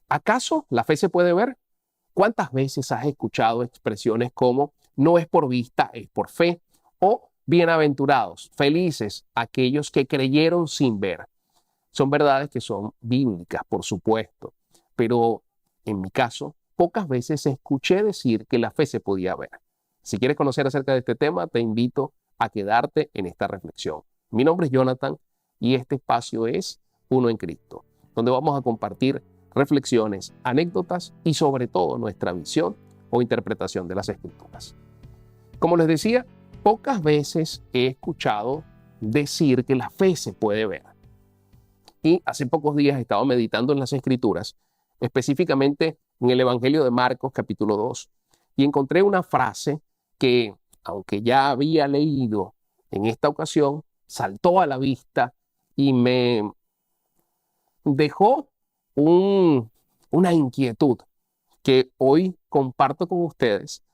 ¿Acaso la fe se puede ver? ¿Cuántas veces has escuchado expresiones como no es por vista, es por fe? O bienaventurados, felices aquellos que creyeron sin ver. Son verdades que son bíblicas, por supuesto, pero en mi caso, pocas veces escuché decir que la fe se podía ver. Si quieres conocer acerca de este tema, te invito a quedarte en esta reflexión. Mi nombre es Jonathan y este espacio es Uno en Cristo, donde vamos a compartir reflexiones, anécdotas y sobre todo nuestra visión o interpretación de las Escrituras. Como les decía, pocas veces he escuchado decir que la fe se puede ver. Y hace pocos días he estado meditando en las Escrituras, específicamente en el Evangelio de Marcos capítulo 2, y encontré una frase que, aunque ya había leído en esta ocasión, saltó a la vista y me dejó una inquietud que hoy comparto con ustedes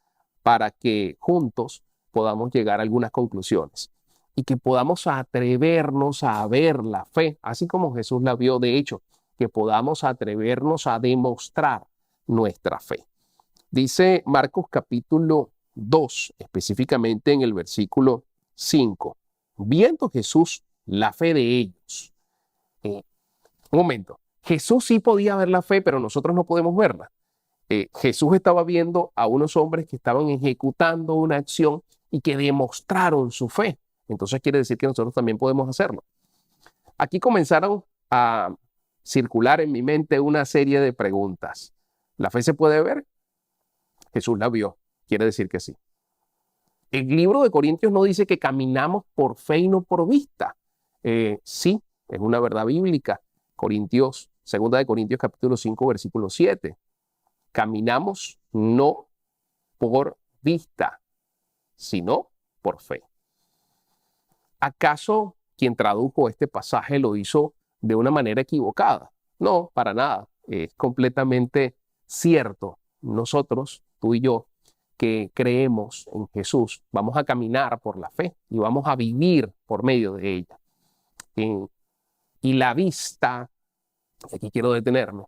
para que juntos podamos llegar a algunas conclusiones y que podamos atrevernos a ver la fe, así como Jesús la vio. De hecho, que podamos atrevernos a demostrar nuestra fe. Dice Marcos capítulo 2, específicamente en el versículo 5, viendo Jesús la fe de ellos. Un momento, Jesús sí podía ver la fe, pero nosotros no podemos verla. Jesús estaba viendo a unos hombres que estaban ejecutando una acción y que demostraron su fe. Entonces quiere decir que nosotros también podemos hacerlo. Aquí comenzaron a circular en mi mente una serie de preguntas. ¿La fe se puede ver? Jesús la vio. Quiere decir que sí. El libro de Corintios no dice que caminamos por fe y no por vista. Sí, es una verdad bíblica. Corintios, segunda de Corintios capítulo 5, versículo 7. Caminamos no por vista, sino por fe. ¿Acaso quien tradujo este pasaje lo hizo de una manera equivocada? No, para nada. Es completamente cierto. Nosotros, tú y yo, que creemos en Jesús, vamos a caminar por la fe y vamos a vivir por medio de ella. Y la vista, aquí quiero detenerme,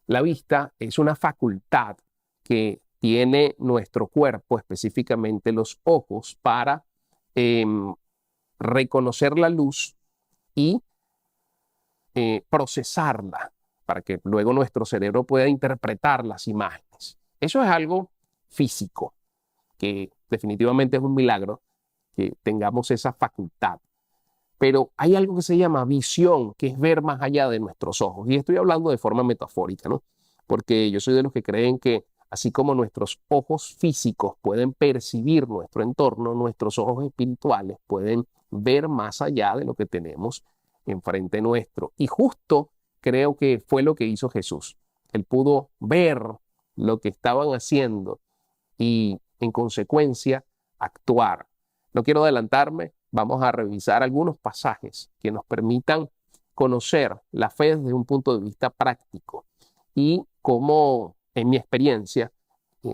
la vista es una facultad que tiene nuestro cuerpo, específicamente los ojos, para reconocer la luz y procesarla, para que luego nuestro cerebro pueda interpretar las imágenes. Eso es algo físico, que definitivamente es un milagro que tengamos esa facultad. Pero hay algo que se llama visión, que es ver más allá de nuestros ojos. Y estoy hablando de forma metafórica, ¿no? Porque yo soy de los que creen que así como nuestros ojos físicos pueden percibir nuestro entorno, nuestros ojos espirituales pueden ver más allá de lo que tenemos enfrente nuestro. Y justo creo que fue lo que hizo Jesús. Él pudo ver lo que estaban haciendo y en consecuencia actuar. No quiero adelantarme, vamos a revisar algunos pasajes que nos permitan conocer la fe desde un punto de vista práctico y cómo, en mi experiencia,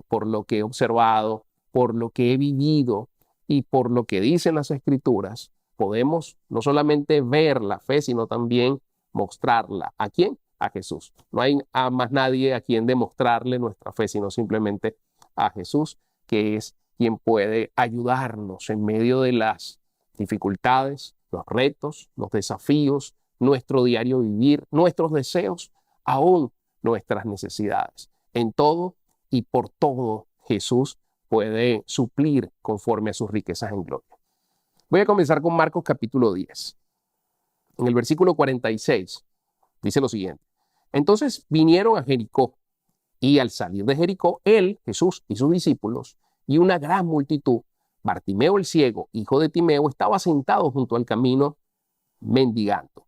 por lo que he observado, por lo que he vivido y por lo que dicen las Escrituras, podemos no solamente ver la fe, sino también mostrarla. ¿A quién? A Jesús. No hay a más nadie a quien demostrarle nuestra fe, sino simplemente a Jesús, que es quien puede ayudarnos en medio de las dificultades, los retos, los desafíos, nuestro diario vivir, nuestros deseos, aún nuestras necesidades. En todo y por todo, Jesús puede suplir conforme a sus riquezas en gloria. Voy a comenzar con Marcos capítulo 10. En el versículo 46 dice lo siguiente. Entonces vinieron a Jericó, y al salir de Jericó, él, Jesús y sus discípulos, y una gran multitud, Bartimeo el ciego, hijo de Timeo, estaba sentado junto al camino mendigando.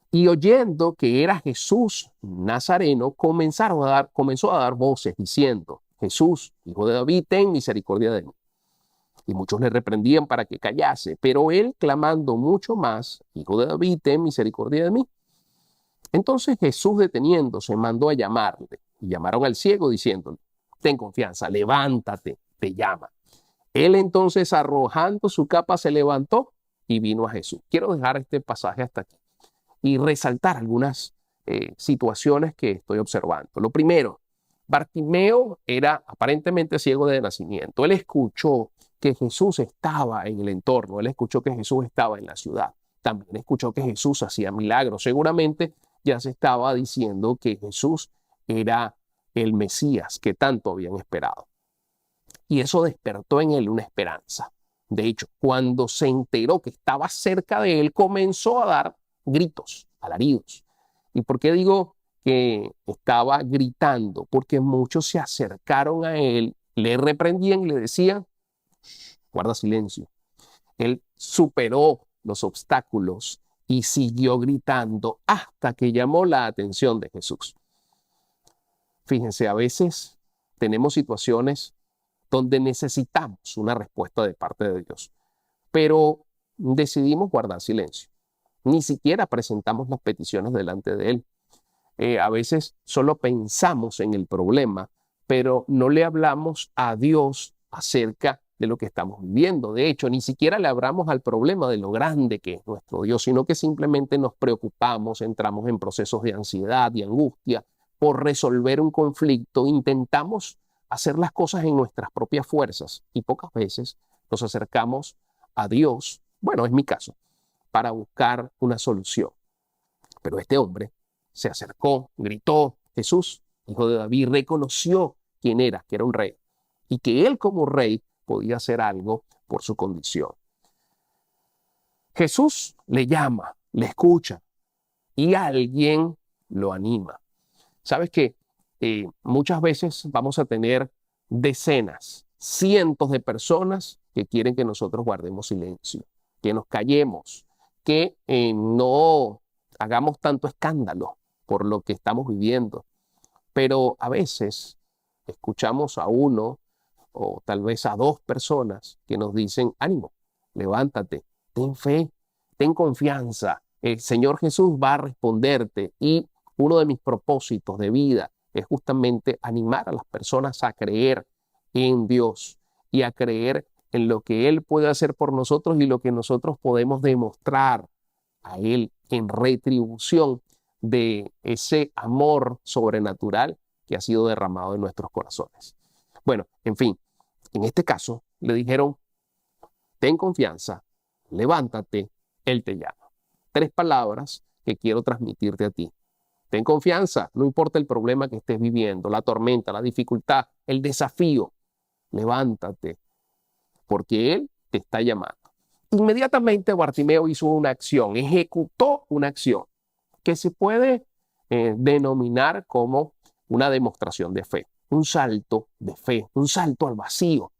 Y oyendo que era Jesús Nazareno, comenzó a dar voces diciendo, Jesús, hijo de David, ten misericordia de mí. Y muchos le reprendían para que callase, pero él, clamando mucho más, hijo de David, ten misericordia de mí. Entonces Jesús, deteniéndose, mandó a llamarle. Y llamaron al ciego diciéndole, ten confianza, levántate, te llama. Él entonces, arrojando su capa, se levantó y vino a Jesús. Quiero dejar este pasaje hasta aquí y resaltar algunas situaciones que estoy observando. Lo primero, Bartimeo era aparentemente ciego de nacimiento. Él escuchó que Jesús estaba en el entorno, él escuchó que Jesús estaba en la ciudad, también escuchó que Jesús hacía milagros. Seguramente ya se estaba diciendo que Jesús era el Mesías que tanto habían esperado. Y eso despertó en él una esperanza. De hecho, cuando se enteró que estaba cerca de él, comenzó a dar gritos, alaridos. ¿Y por qué digo que estaba gritando? Porque muchos se acercaron a él, le reprendían y le decían, guarda silencio. Él superó los obstáculos y siguió gritando hasta que llamó la atención de Jesús. Fíjense, a veces tenemos situaciones donde necesitamos una respuesta de parte de Dios, pero decidimos guardar silencio. Ni siquiera presentamos las peticiones delante de Él. A veces solo pensamos en el problema, pero no le hablamos a Dios acerca de lo que estamos viviendo. De hecho, ni siquiera le hablamos al problema de lo grande que es nuestro Dios, sino que simplemente nos preocupamos, entramos en procesos de ansiedad y angustia por resolver un conflicto, intentamos hacer las cosas en nuestras propias fuerzas y pocas veces nos acercamos a Dios, bueno, es mi caso, para buscar una solución. Pero este hombre se acercó, gritó, Jesús, hijo de David, reconoció quién era, que era un rey, y que él como rey podía hacer algo por su condición. Jesús le llama, le escucha, y alguien lo anima. ¿Sabes qué? Muchas veces vamos a tener decenas, cientos de personas que quieren que nosotros guardemos silencio, que nos callemos, que no hagamos tanto escándalo por lo que estamos viviendo. Pero a veces escuchamos a uno o tal vez a dos personas que nos dicen, ánimo, levántate, ten fe, ten confianza, el Señor Jesús va a responderte. Y uno de mis propósitos de vida es justamente animar a las personas a creer en Dios y a creer en lo que Él puede hacer por nosotros y lo que nosotros podemos demostrar a Él en retribución de ese amor sobrenatural que ha sido derramado en nuestros corazones. Bueno, en fin, en este caso le dijeron, ten confianza, levántate, Él te llama. 3 palabras que quiero transmitirte a ti. Ten confianza, no importa el problema que estés viviendo, la tormenta, la dificultad, el desafío. Levántate, porque Él te está llamando. Inmediatamente Bartimeo hizo una acción, ejecutó una acción que se puede denominar como una demostración de fe, un salto de fe, un salto al vacío.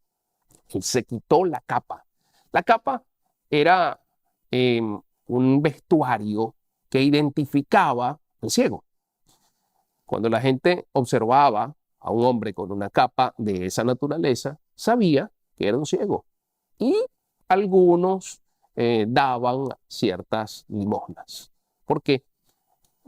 Él se quitó la capa. La capa era un vestuario que identificaba al ciego. Cuando la gente observaba a un hombre con una capa de esa naturaleza, sabía que era un ciego. Y algunos daban ciertas limosnas, porque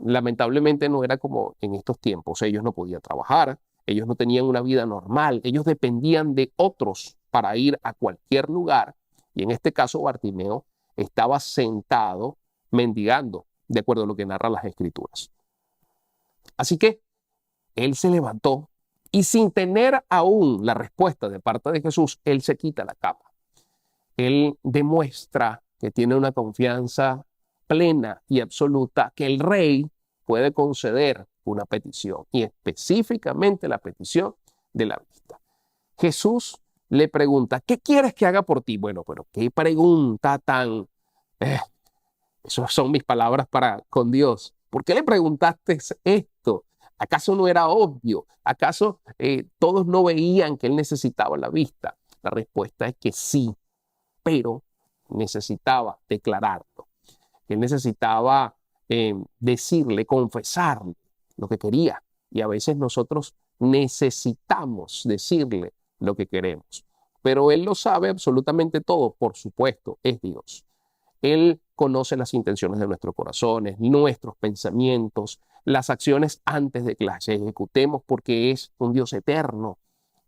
lamentablemente no era como en estos tiempos. Ellos no podían trabajar, ellos no tenían una vida normal, ellos dependían de otros para ir a cualquier lugar. Y en este caso Bartimeo estaba sentado mendigando, de acuerdo a lo que narran las Escrituras. Así que él se levantó y sin tener aún la respuesta de parte de Jesús, él se quita la capa. Él demuestra que tiene una confianza plena y absoluta que el rey puede conceder una petición y específicamente la petición de la vista. Jesús le pregunta, ¿qué quieres que haga por ti? Bueno, pero qué pregunta tan... esas son mis palabras para con Dios. ¿Por qué le preguntaste esto? ¿Acaso no era obvio? ¿Acaso todos no veían que él necesitaba la vista? La respuesta es que sí, pero necesitaba declararlo. Él necesitaba decirle, confesarle lo que quería. Y a veces nosotros necesitamos decirle lo que queremos. Pero Él lo sabe absolutamente todo, por supuesto, es Dios. Él conoce las intenciones de nuestros corazones, nuestros pensamientos, las acciones antes de que las ejecutemos, porque es un Dios eterno.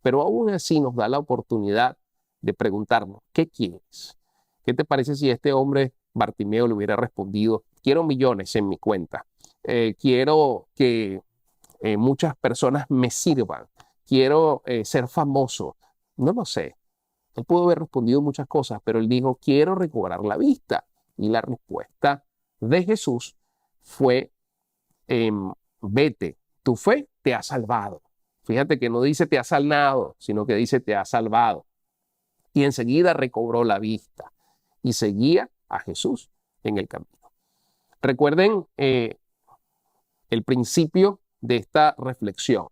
Pero aún así nos da la oportunidad de preguntarnos, ¿qué quieres? ¿Qué te parece si este hombre Bartimeo le hubiera respondido, quiero millones en mi cuenta, quiero que muchas personas me sirvan, quiero ser famoso. No lo sé. Él pudo haber respondido muchas cosas, pero él dijo, quiero recobrar la vista. Y la respuesta de Jesús fue, vete, tu fe te ha salvado. Fíjate que no dice te ha sanado, sino que dice te ha salvado. Y enseguida recobró la vista y seguía a Jesús en el camino. Recuerden el principio de esta reflexión.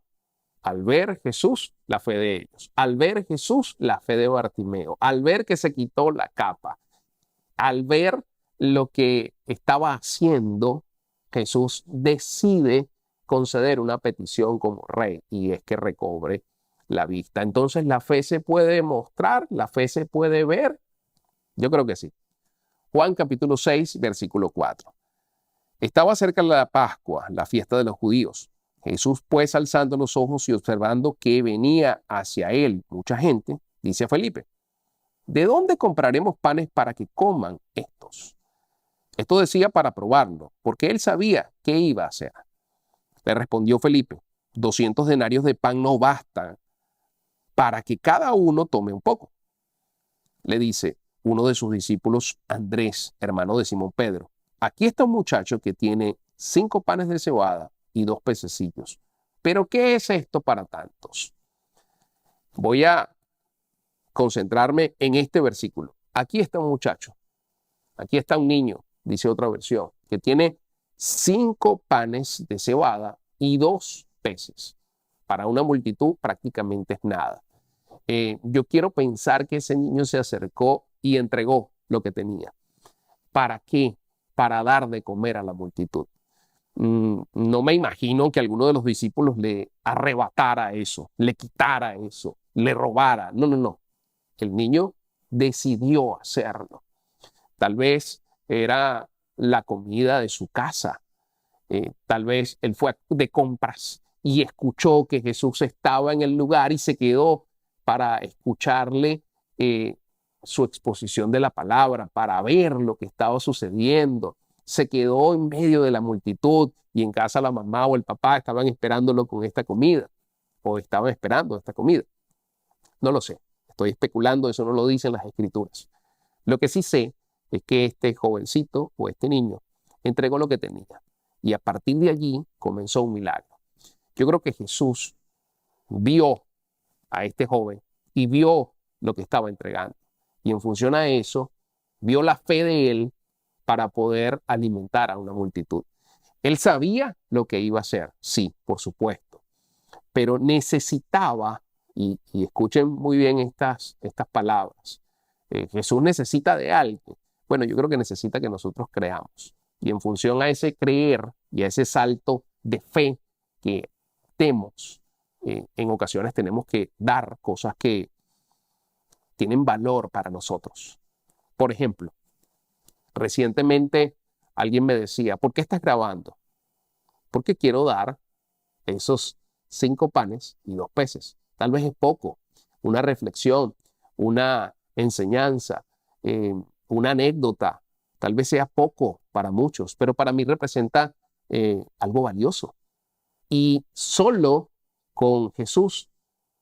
Al ver Jesús, la fe de ellos. Al ver Jesús, la fe de Bartimeo. Al ver que se quitó la capa. Al ver lo que estaba haciendo, Jesús decide conceder una petición como rey, y es que recobre la vista. Entonces, ¿la fe se puede mostrar? ¿La fe se puede ver? Yo creo que sí. Juan capítulo 6, versículo 4. Estaba cerca la Pascua, la fiesta de los judíos. Jesús, pues, alzando los ojos y observando que venía hacia él mucha gente, dice a Felipe, ¿de dónde compraremos panes para que coman estos? Esto decía para probarlo, porque él sabía qué iba a hacer. Le respondió Felipe, 200 denarios de pan no bastan para que cada uno tome un poco. Le dice uno de sus discípulos, Andrés, hermano de Simón Pedro, aquí está un muchacho que tiene 5 panes de cebada y 2 pececillos. ¿Pero qué es esto para tantos? Voy a concentrarme en este versículo. Aquí está un muchacho, aquí está un niño, dice otra versión, que tiene 5 panes de cebada y 2 peces. Para una multitud prácticamente es nada. Yo quiero pensar que ese niño se acercó y entregó lo que tenía. ¿Para qué? Para dar de comer a la multitud. No me imagino que alguno de los discípulos le arrebatara eso, le quitara eso, le robara. No, no, no. El niño decidió hacerlo. Tal vez era la comida de su casa. Tal vez él fue de compras y escuchó que Jesús estaba en el lugar y se quedó para escucharle su exposición de la palabra, para ver lo que estaba sucediendo. Se quedó en medio de la multitud y en casa la mamá o el papá estaban esperándolo con esta comida o estaban esperando esta comida. No lo sé, estoy especulando, eso no lo dicen las escrituras. Lo que sí sé es que este jovencito o este niño entregó lo que tenía y a partir de allí comenzó un milagro. Yo creo que Jesús vio a este joven y vio lo que estaba entregando. Y en función a eso, vio la fe de él para poder alimentar a una multitud. Él sabía lo que iba a hacer, sí, por supuesto, pero necesitaba, y escuchen muy bien estas palabras, Jesús necesita de algo. Bueno, yo creo que necesita que nosotros creamos. Y en función a ese creer y a ese salto de fe que demos, en ocasiones tenemos que dar cosas que tienen valor para nosotros. Por ejemplo, recientemente alguien me decía, ¿por qué estás grabando? Porque quiero dar esos 5 panes y 2 peces. Tal vez es poco, una reflexión, una enseñanza, una anécdota. Tal vez sea poco para muchos, pero para mí representa algo valioso. Y solo con Jesús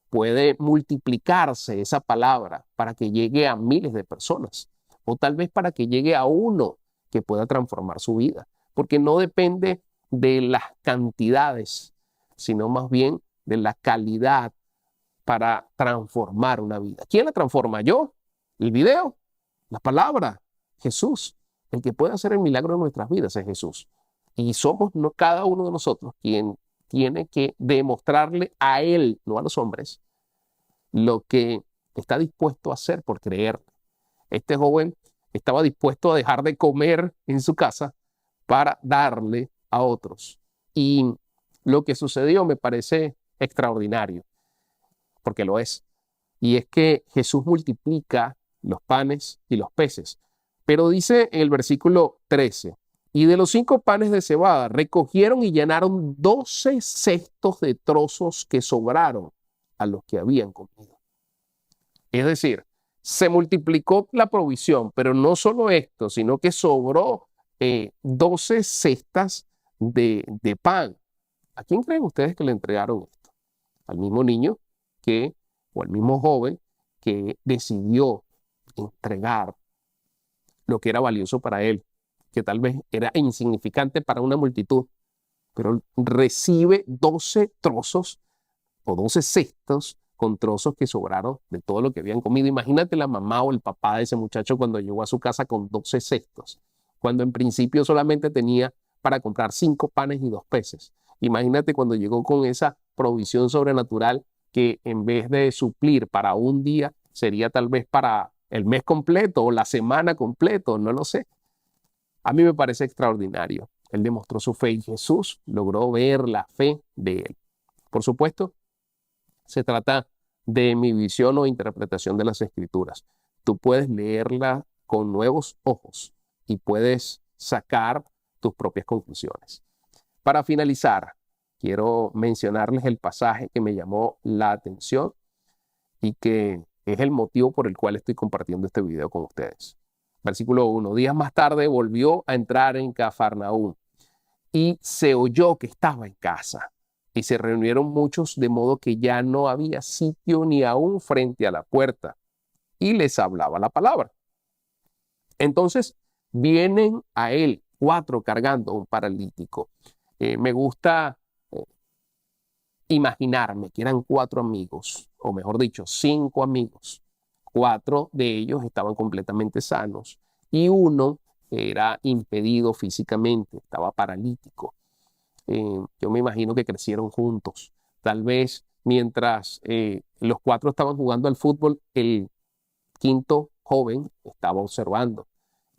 puede multiplicarse esa palabra para que llegue a miles de personas, o tal vez para que llegue a uno que pueda transformar su vida, porque no depende de las cantidades, sino más bien de la calidad para transformar una vida. ¿Quién la transforma? ¿Yo? ¿El video? ¿La palabra? Jesús. El que puede hacer el milagro en nuestras vidas es Jesús. Y somos cada uno de nosotros quien tiene que demostrarle a Él, no a los hombres, lo que está dispuesto a hacer por creer. Este joven estaba dispuesto a dejar de comer en su casa para darle a otros. Y lo que sucedió me parece extraordinario, porque lo es. Y es que Jesús multiplica los panes y los peces. Pero dice en el versículo 13, y de los 5 panes de cebada recogieron y llenaron 12 cestos de trozos que sobraron a los que habían comido. Es decir, se multiplicó la provisión, pero no solo esto, sino que sobró 12 cestas de pan. ¿A quién creen ustedes que le entregaron esto? Al mismo niño o al mismo joven que decidió entregar lo que era valioso para él, que tal vez era insignificante para una multitud, pero recibe 12 trozos o 12 cestos con trozos que sobraron de todo lo que habían comido. Imagínate la mamá o el papá de ese muchacho cuando llegó a su casa con 12 cestos, cuando en principio solamente tenía para comprar 5 panes y 2 peces. Imagínate cuando llegó con esa provisión sobrenatural que en vez de suplir para un día, sería tal vez para el mes completo o la semana completo, no lo sé. A mí me parece extraordinario. Él demostró su fe y Jesús logró ver la fe de él. Por supuesto, se trata de mi visión o interpretación de las Escrituras. Tú puedes leerla con nuevos ojos y puedes sacar tus propias conclusiones. Para finalizar, quiero mencionarles el pasaje que me llamó la atención y que es el motivo por el cual estoy compartiendo este video con ustedes. Versículo 1. Días más tarde volvió a entrar en Cafarnaúm y se oyó que estaba en casa. Y se reunieron muchos, de modo que ya no había sitio ni aún frente a la puerta. Y les hablaba la palabra. Entonces vienen a él 4 cargando un paralítico. Me gusta imaginarme que eran 4 amigos, o mejor dicho, 5 amigos. 4 de ellos estaban completamente sanos y uno era impedido físicamente, estaba paralítico. Yo me imagino que crecieron juntos. Tal vez mientras los 4 estaban jugando al fútbol, el 5.º joven estaba observando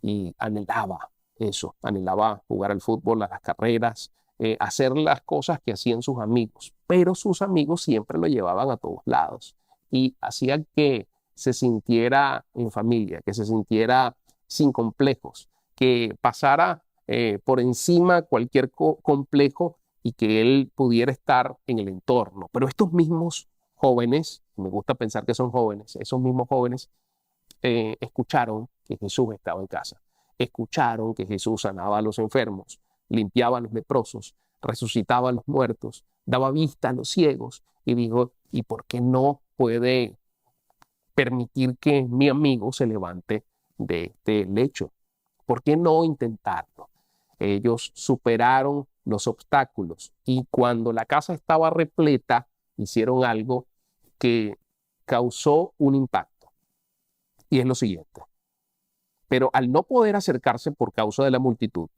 y anhelaba eso, anhelaba jugar al fútbol, a las carreras, hacer las cosas que hacían sus amigos, pero sus amigos siempre lo llevaban a todos lados y hacían que se sintiera en familia, que se sintiera sin complejos, que pasara por encima cualquier complejo y que él pudiera estar en el entorno. Pero estos mismos jóvenes, me gusta pensar que son jóvenes, esos mismos jóvenes escucharon que Jesús estaba en casa, escucharon que Jesús sanaba a los enfermos, limpiaba a los leprosos, resucitaba a los muertos, daba vista a los ciegos y dijo, ¿y por qué no puede permitir que mi amigo se levante de este lecho? ¿Por qué no intentarlo? Ellos superaron los obstáculos y cuando la casa estaba repleta, hicieron algo que causó un impacto. Y es lo siguiente. Pero al no poder acercarse por causa de la multitud,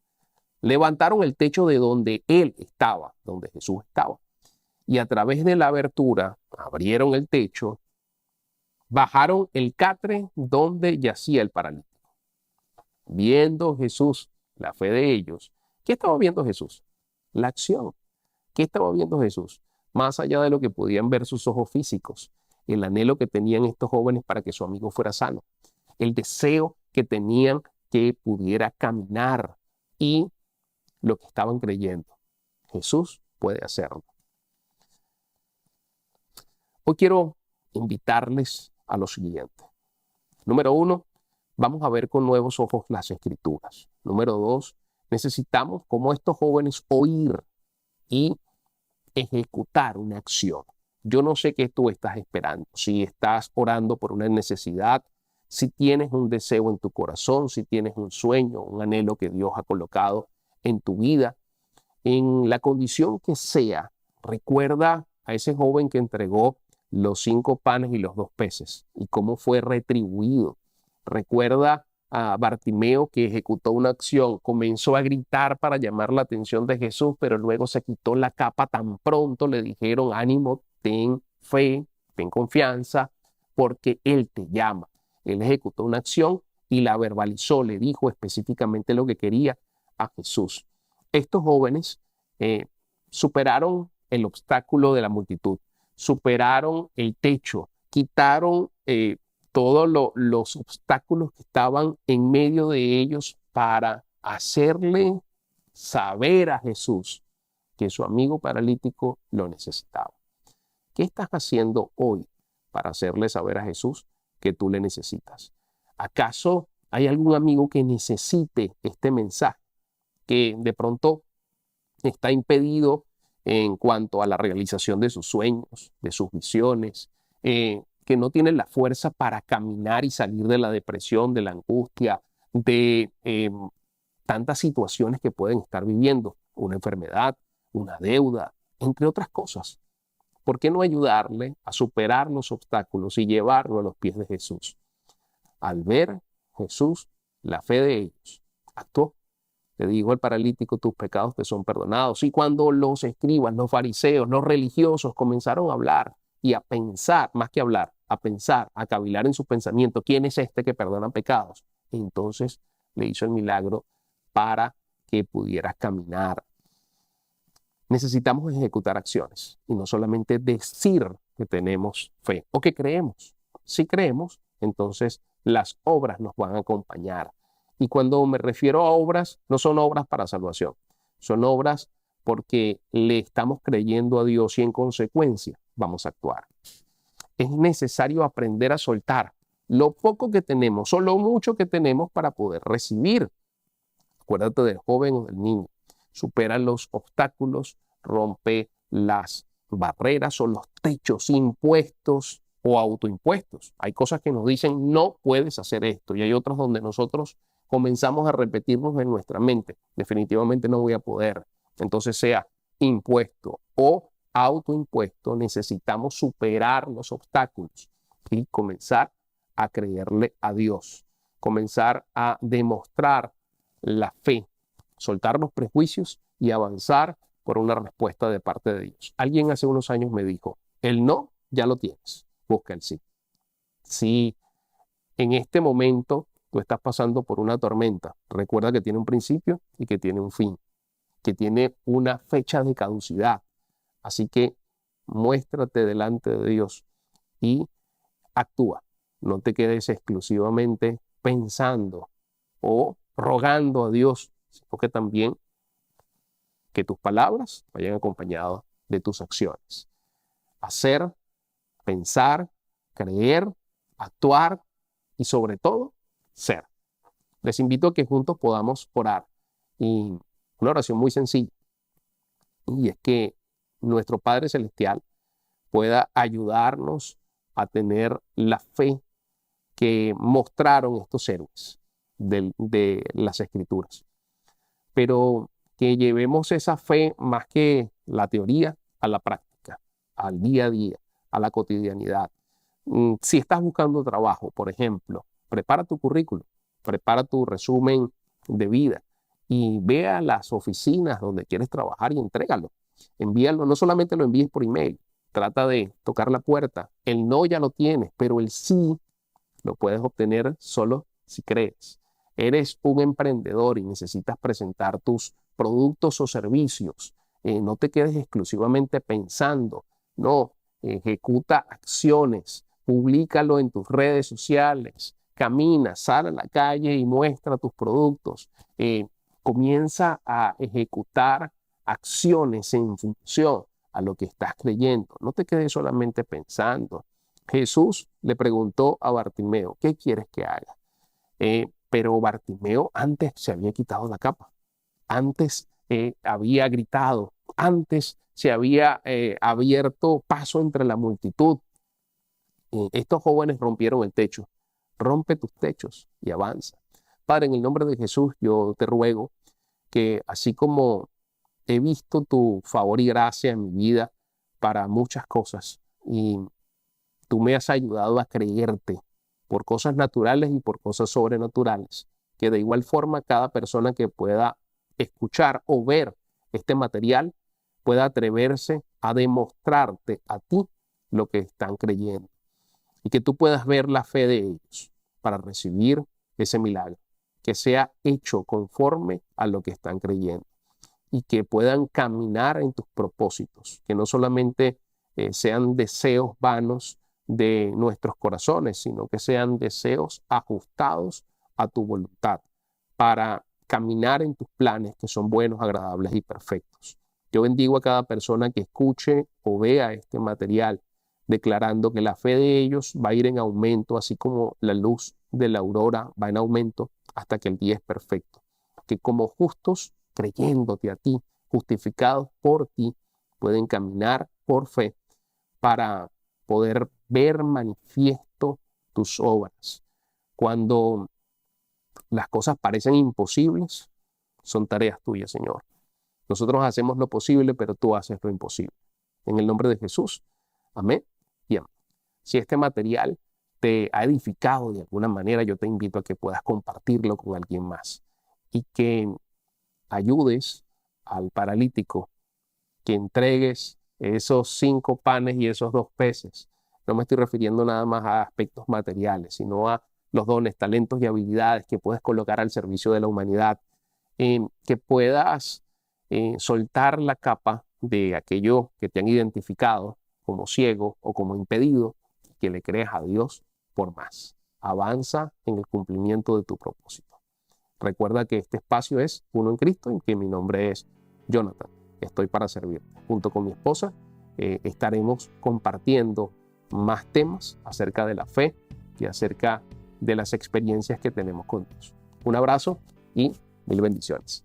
levantaron el techo de donde él estaba, donde Jesús estaba. Y a través de la abertura abrieron el techo, bajaron el catre donde yacía el paralítico. Viendo Jesús la fe de ellos, ¿qué estaba viendo Jesús? La acción. ¿Qué estaba viendo Jesús? Más allá de lo que podían ver sus ojos físicos, el anhelo que tenían estos jóvenes para que su amigo fuera sano, el deseo que tenían que pudiera caminar y lo que estaban creyendo. Jesús puede hacerlo. Hoy quiero invitarles a lo siguiente. Número 1, vamos a ver con nuevos ojos las Escrituras. Número 2, necesitamos, como estos jóvenes, oír y ejecutar una acción. Yo no sé qué tú estás esperando, si estás orando por una necesidad, si tienes un deseo en tu corazón, si tienes un sueño, un anhelo que Dios ha colocado en tu vida, en la condición que sea, recuerda a ese joven que entregó los 5 panes y los 2 peces y cómo fue retribuido. Recuerda a Bartimeo que ejecutó una acción, comenzó a gritar para llamar la atención de Jesús, pero luego se quitó la capa tan pronto le dijeron, ánimo, ten fe, ten confianza, porque Él te llama. Él ejecutó una acción y la verbalizó, le dijo específicamente lo que quería a Jesús. Estos jóvenes superaron el obstáculo de la multitud, superaron el techo, quitaron todos los obstáculos que estaban en medio de ellos para hacerle saber a Jesús que su amigo paralítico lo necesitaba. ¿Qué estás haciendo hoy para hacerle saber a Jesús que tú le necesitas? ¿Acaso hay algún amigo que necesite este mensaje? Que de pronto está impedido en cuanto a la realización de sus sueños, de sus visiones, que no tiene la fuerza para caminar y salir de la depresión, de la angustia, de tantas situaciones que pueden estar viviendo, una enfermedad, una deuda, entre otras cosas. ¿Por qué no ayudarle a superar los obstáculos y llevarlo a los pies de Jesús? Al ver Jesús, la fe de ellos actuó. Le dijo al paralítico, tus pecados te son perdonados. Y cuando los escribas, los fariseos, los religiosos comenzaron a hablar y a pensar, más que hablar, a pensar, a cavilar en su pensamiento, ¿quién es este que perdona pecados? Entonces le hizo el milagro para que pudieras caminar. Necesitamos ejecutar acciones y no solamente decir que tenemos fe o que creemos. Si creemos, entonces las obras nos van a acompañar. Y cuando me refiero a obras, no son obras para salvación, son obras porque le estamos creyendo a Dios y en consecuencia vamos a actuar. Es necesario aprender a soltar lo poco que tenemos o lo mucho que tenemos para poder recibir. Acuérdate del joven o del niño. Supera los obstáculos, rompe las barreras o los techos impuestos o autoimpuestos. Hay cosas que nos dicen no puedes hacer esto y hay otras donde nosotros comenzamos a repetirnos en nuestra mente. Definitivamente no voy a poder. Entonces sea impuesto o autoimpuesto, necesitamos superar los obstáculos y comenzar a creerle a Dios, comenzar a demostrar la fe, soltar los prejuicios y avanzar por una respuesta de parte de Dios. Alguien hace unos años me dijo, el no ya lo tienes, busca el sí. Si en este momento tú estás pasando por una tormenta, recuerda que tiene un principio y que tiene un fin, que tiene una fecha de caducidad. Así que muéstrate delante de Dios y actúa. No te quedes exclusivamente pensando o rogando a Dios, sino que también que tus palabras vayan acompañadas de tus acciones. Hacer, pensar, creer, actuar y sobre todo, ser. Les invito a que juntos podamos orar. Y una oración muy sencilla. Y es que nuestro Padre Celestial pueda ayudarnos a tener la fe que mostraron estos héroes de las Escrituras. Pero que llevemos esa fe más que la teoría a la práctica, al día a día, a la cotidianidad. Si estás buscando trabajo, por ejemplo, prepara tu currículum, prepara tu resumen de vida y ve a las oficinas donde quieres trabajar y entrégalo. Envíalo, no solamente lo envíes por email, trata de tocar la puerta. El no ya lo tienes, pero el sí lo puedes obtener solo si crees. Eres un emprendedor y necesitas presentar tus productos o servicios. No te quedes exclusivamente pensando, no, ejecuta acciones, públicalo en tus redes sociales, camina, sal a la calle y muestra tus productos. Comienza a ejecutar acciones en función a lo que estás creyendo. No te quedes solamente pensando. Jesús le preguntó a Bartimeo, ¿qué quieres que haga? Pero Bartimeo antes se había quitado la capa, antes había gritado, antes se había abierto paso entre la multitud. Estos jóvenes rompieron el techo. Rompe tus techos y avanza. Padre, en el nombre de Jesús, yo te ruego que así como he visto tu favor y gracia en mi vida para muchas cosas y tú me has ayudado a creerte por cosas naturales y por cosas sobrenaturales, que de igual forma cada persona que pueda escuchar o ver este material pueda atreverse a demostrarte a ti lo que están creyendo y que tú puedas ver la fe de ellos para recibir ese milagro, que sea hecho conforme a lo que están creyendo y que puedan caminar en tus propósitos, que no solamente sean deseos vanos de nuestros corazones, sino que sean deseos ajustados a tu voluntad para caminar en tus planes que son buenos, agradables y perfectos. Yo bendigo a cada persona que escuche o vea este material, declarando que la fe de ellos va a ir en aumento, así como la luz de la aurora va en aumento hasta que el día es perfecto. Que como justos, creyéndote a ti, justificados por ti, pueden caminar por fe para poder ver manifiesto tus obras. Cuando las cosas parecen imposibles, son tareas tuyas, Señor. Nosotros hacemos lo posible, pero tú haces lo imposible. En el nombre de Jesús. Amén y amén. Si este material te ha edificado de alguna manera, yo te invito a que puedas compartirlo con alguien más y que ayudes al paralítico, que entregues esos 5 panes y esos 2 peces. No me estoy refiriendo nada más a aspectos materiales, sino a los dones, talentos y habilidades que puedes colocar al servicio de la humanidad, que puedas soltar la capa de aquello que te han identificado como ciego o como impedido, que le creas a Dios por más. Avanza en el cumplimiento de tu propósito. Recuerda que este espacio es Uno en Cristo y que mi nombre es Jonathan. Estoy para servirte. Junto con mi esposa estaremos compartiendo más temas acerca de la fe y acerca de las experiencias que tenemos con Dios. Un abrazo y mil bendiciones.